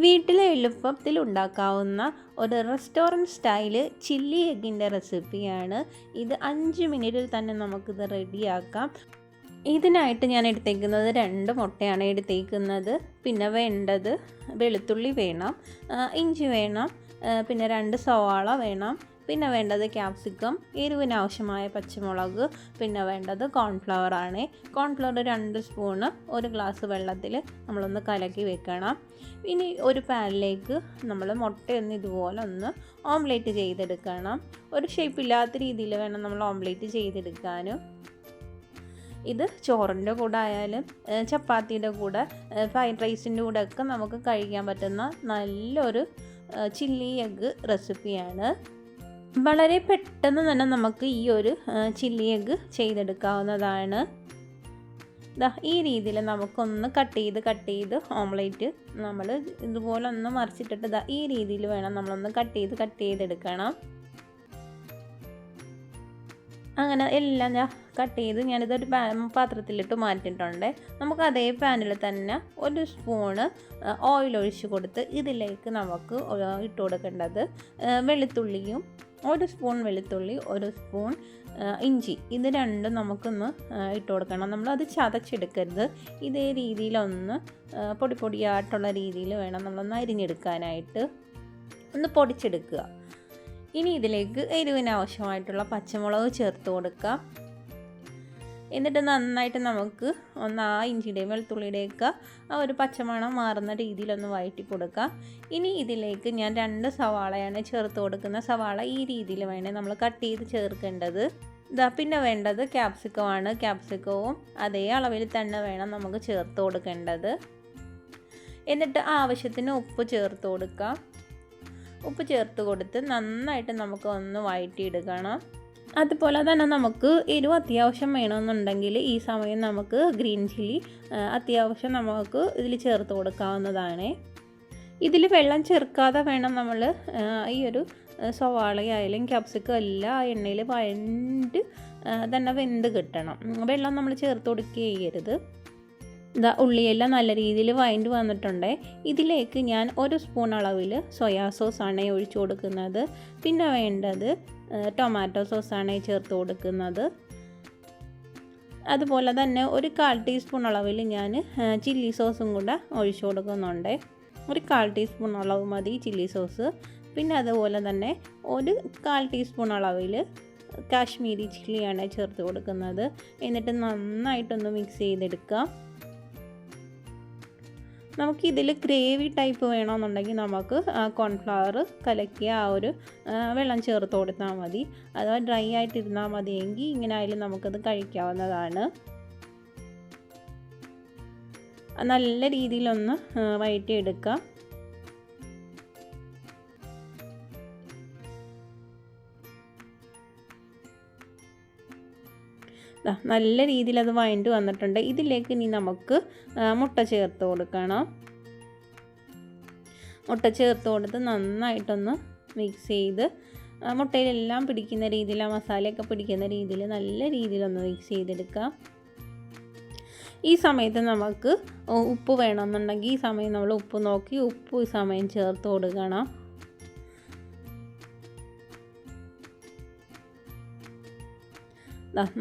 വീട്ടിൽ എളുപ്പത്തിൽ ഉണ്ടാക്കാവുന്ന ഒരു റെസ്റ്റോറൻറ്റ് സ്റ്റൈല് ചില്ലി എഗ്ഗിൻ്റെ റെസിപ്പിയാണ് ഇത്. 5 മിനിറ്റിൽ തന്നെ നമുക്കിത് റെഡിയാക്കാം. ഇതിനായിട്ട് ഞാൻ എടുത്തേക്കുന്നത് 2 മുട്ടയാണ് എടുത്തേക്കുന്നത്. പിന്നെ വേണ്ടത് വെളുത്തുള്ളി വേണം, ഇഞ്ചി വേണം, പിന്നെ 2 സവാള വേണം, പിന്നെ വേണ്ടത് ക്യാപ്സിക്കം, എരിവിനാവശ്യമായ പച്ചമുളക്, പിന്നെ വേണ്ടത് കോൺഫ്ലവർ ആണ്. കോൺഫ്ലവർ 2 സ്പൂണ് 1 ഗ്ലാസ് വെള്ളത്തിൽ നമ്മളൊന്ന് കലക്കി വെക്കണം. ഇനി ഒരു പാനിലേക്ക് നമ്മൾ മുട്ടയൊന്ന് ഇതുപോലെ ഒന്ന് ഓംലേറ്റ് ചെയ്തെടുക്കണം. ഒരു ഷേപ്പില്ലാത്ത രീതിയിൽ വേണം നമ്മൾ ഓംലേറ്റ് ചെയ്തെടുക്കാനും. ഇത് ചോറിൻ്റെ കൂടെ ആയാലും ചപ്പാത്തിയുടെ കൂടെ ഫ്രൈഡ് റൈസിൻ്റെ കൂടെ ഒക്കെ നമുക്ക് കഴിക്കാൻ പറ്റുന്ന നല്ലൊരു ചില്ലി എഗ്ഗ് റെസിപ്പിയാണ്. വളരെ പെട്ടെന്ന് തന്നെ നമുക്ക് ഈ ഒരു ചില്ലി എഗ്ഗ് ചെയ്തെടുക്കാവുന്നതാണ്. ഈ രീതിയിൽ നമുക്കൊന്ന് കട്ട് ചെയ്ത് ഓംലേറ്റ് നമ്മൾ ഇതുപോലെ ഒന്ന് മറിച്ചിട്ടിട്ട് ഈ രീതിയിൽ വേണം നമ്മളൊന്ന് കട്ട് ചെയ്തെടുക്കണം. അങ്ങനെ എല്ലാം ഞാൻ കട്ട് ചെയ്ത് ഞാനിതൊരു പാത്രത്തിലിട്ട് മാറ്റിയിട്ടുണ്ട്. നമുക്ക് അതേ പാനിൽ തന്നെ 1 സ്പൂണ് ഓയിൽ ഒഴിച്ച് കൊടുത്ത് ഇതിലേക്ക് നമുക്ക് ഇട്ട് കൊടുക്കേണ്ടത് വെളുത്തുള്ളിയും, 1 സ്പൂൺ വെളുത്തുള്ളി, 1 സ്പൂൺ ഇഞ്ചി, ഇത് രണ്ടും നമുക്കൊന്ന് ഇട്ട് കൊടുക്കണം. നമ്മളത് ചതച്ചെടുക്കരുത്. ഇതേ രീതിയിലൊന്ന് പൊടിയായിട്ടുള്ള രീതിയിൽ വേണം നമ്മളൊന്ന് അരിഞ്ഞെടുക്കാനായിട്ട്, ഒന്ന് പൊടിച്ചെടുക്കുക. ഇനി ഇതിലേക്ക് എരിവിനാവശ്യമായിട്ടുള്ള പച്ചമുളക് ചേർത്ത് കൊടുക്കാം. എന്നിട്ട് നന്നായിട്ട് നമുക്ക് ഒന്ന് ആ ഇഞ്ചിയുടെയും വെളുത്തുള്ളിയുടെയൊക്കെ ആ ഒരു പച്ചമണം മാറുന്ന രീതിയിലൊന്ന് വഴറ്റി കൊടുക്കാം. ഇനി ഇതിലേക്ക് ഞാൻ 2 സവാളയാണ് ചേർത്ത് കൊടുക്കുന്നത്. സവാള ഈ രീതിയിൽ വേണേൽ നമ്മൾ കട്ട് ചെയ്ത് ചേർക്കേണ്ടത്. പിന്നെ വേണ്ടത് ക്യാപ്സിക്കമാണ്. ക്യാപ്സിക്കവും അതേ അളവിൽ തന്നെ വേണം നമുക്ക് ചേർത്ത് കൊടുക്കേണ്ടത്. എന്നിട്ട് ആവശ്യത്തിന് ഉപ്പ് ചേർത്ത് കൊടുക്കാം. ഉപ്പ് ചേർത്ത് കൊടുത്ത് നന്നായിട്ട് നമുക്ക് ഒന്ന് വഴറ്റിയെടുക്കണം. അതുപോലെ തന്നെ നമുക്ക് എരിവ് അത്യാവശ്യം വേണമെന്നുണ്ടെങ്കിൽ ഈ സമയം നമുക്ക് ഗ്രീൻ ചില്ലി അത്യാവശ്യം നമുക്ക് ഇതിൽ ചേർത്ത് കൊടുക്കാവുന്നതാണ്. ഇതിൽ വെള്ളം ചേർക്കാതെ വേണം നമ്മൾ ഈ ഒരു സവാളയായാലും ക്യാപ്സിക്കം എല്ലാം ആ എണ്ണയിൽ വഴണ്ട് തന്നെ വെന്ത് കിട്ടണം. വെള്ളം നമ്മൾ ചേർത്ത് കൊടുക്കുകയും ചെയ്യരുത്. ഉള്ളിയെല്ലാം നല്ല രീതിയിൽ വഴണ്ട് വന്നിട്ടുണ്ട്. ഇതിലേക്ക് ഞാൻ 1 സ്പൂൺ അളവിൽ സോയാ സോസാണ് ഒഴിച്ചു കൊടുക്കുന്നത്. പിന്നെ വേണ്ടത് ടൊമാറ്റോ സോസാണ് ചേർത്ത് കൊടുക്കുന്നത്. അതുപോലെ തന്നെ ഒരു 1/4 ടീസ്പൂൺ അളവിൽ ഞാൻ ചില്ലി സോസും കൂടെ ഒഴിച്ചു കൊടുക്കുന്നുണ്ട്. ഒരു 1/4 ടീസ്പൂൺ അളവ് മതി ചില്ലി സോസ്. പിന്നെ അതുപോലെ തന്നെ ഒരു 1/4 ടീസ്പൂൺ അളവിൽ കാശ്മീരി ചില്ലിയാണ് ചേർത്ത് കൊടുക്കുന്നത്. എന്നിട്ട് നന്നായിട്ടൊന്ന് മിക്സ് ചെയ്തെടുക്കാം. നമുക്കിതിൽ ഗ്രേവി ടൈപ്പ് വേണമെന്നുണ്ടെങ്കിൽ നമുക്ക് കോൺഫ്ലവർ കലക്കിയ ആ ഒരു വെള്ളം ചേർത്ത് കൊടുത്താൽ മതി. അഥവാ ഡ്രൈ ആയിട്ടിരുന്നാൽ മതിയെങ്കിൽ ഇങ്ങനെ ആയാലും നമുക്കത് കഴിക്കാവുന്നതാണ്. നല്ല രീതിയിലൊന്ന് വഴറ്റിയെടുക്കാം. നല്ല രീതിയിൽ അത് വഴണ്ട് വന്നിട്ടുണ്ട്. ഇതിലേക്ക് ഇനി നമുക്ക് മുട്ട ചേർത്ത് കൊടുക്കണം. മുട്ട ചേർത്ത് കൊടുത്ത് നന്നായിട്ടൊന്ന് മിക്സ് ചെയ്ത് മുട്ടയിലെല്ലാം പിടിക്കുന്ന രീതിയിൽ, ആ മസാലയൊക്കെ പിടിക്കുന്ന രീതിയിൽ നല്ല രീതിയിലൊന്ന് മിക്സ് ചെയ്തെടുക്കാം. ഈ സമയത്ത് നമുക്ക് ഉപ്പ് വേണമെന്നുണ്ടെങ്കിൽ ഈ സമയം നമ്മൾ ഉപ്പ് നോക്കി ഉപ്പ് ഈ സമയം ചേർത്ത് കൊടുക്കണം.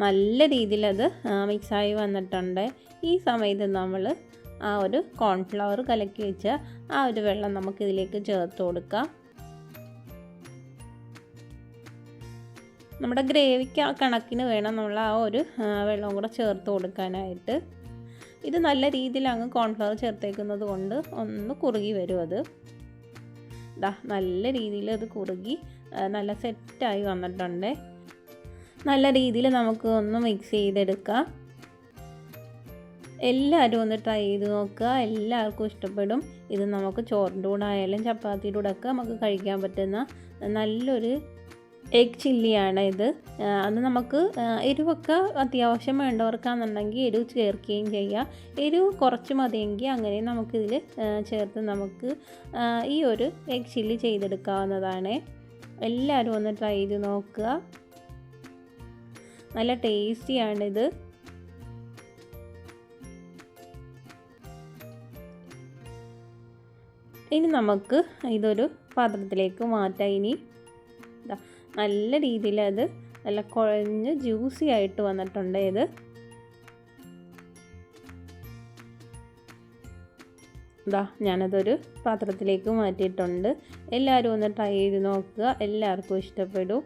നല്ല രീതിയിൽ അത് മിക്സായി വന്നിട്ടുണ്ട്. ഈ സമയത്ത് നമ്മൾ ആ ഒരു കോൺഫ്ലവർ കലക്കി വെച്ച ആ ഒരു വെള്ളം നമുക്കിതിലേക്ക് ചേർത്ത് കൊടുക്കാം. നമ്മുടെ ഗ്രേവിക്ക് കണക്കിന് വേണം നമ്മൾ ആ ഒരു വെള്ളം കൂടെ ചേർത്ത് കൊടുക്കാനായിട്ട്. ഇത് നല്ല രീതിയിൽ അങ്ങ് കോൺഫ്ലവർ ചേർത്തേക്കുന്നത് കൊണ്ട് ഒന്ന് കുറുകി വരും. അത് നല്ല രീതിയിൽ അത് കുറുകി നല്ല സെറ്റായി വന്നിട്ടുണ്ട്. നല്ല രീതിയിൽ നമുക്ക് ഒന്ന് മിക്സ് ചെയ്തെടുക്കാം. എല്ലാവരും ഒന്ന് ട്രൈ ചെയ്ത് നോക്കുക. എല്ലാവർക്കും ഇഷ്ടപ്പെടും. ഇത് നമുക്ക് ചോറിൻ്റെ കൂടെ ആയാലും ചപ്പാത്തിയുടെ കൂടെ ഒക്കെ നമുക്ക് കഴിക്കാൻ പറ്റുന്ന നല്ലൊരു എഗ് ചില്ലിയാണ് ഇത്. അത് നമുക്ക് എരിവൊക്കെ അത്യാവശ്യം വേണ്ടവർക്കാണെന്നുണ്ടെങ്കിൽ എരിവ് ചേർക്കുകയും ചെയ്യാം. എരിവ് കുറച്ച് മതിയെങ്കിൽ അങ്ങനെ നമുക്കിതിൽ ചേർത്ത് നമുക്ക് ഈ ഒരു എഗ് ചില്ലി ചെയ്തെടുക്കാവുന്നതാണ്. എല്ലാവരും ഒന്ന് ട്രൈ ചെയ്ത് നോക്കുക. നല്ല ടേസ്റ്റിയാണിത്. ഇനി നമുക്ക് ഇതൊരു പാത്രത്തിലേക്ക് മാറ്റാം. ഇനി നല്ല രീതിയിൽ അത് നല്ല കുഴഞ്ഞ് ജ്യൂസി ആയിട്ട് വന്നിട്ടുണ്ട്. ഞാനതൊരു പാത്രത്തിലേക്ക് മാറ്റിയിട്ടുണ്ട്. എല്ലാവരും ഒന്ന് ട്രൈ ചെയ്ത് നോക്കുക, എല്ലാവർക്കും ഇഷ്ടപ്പെടും.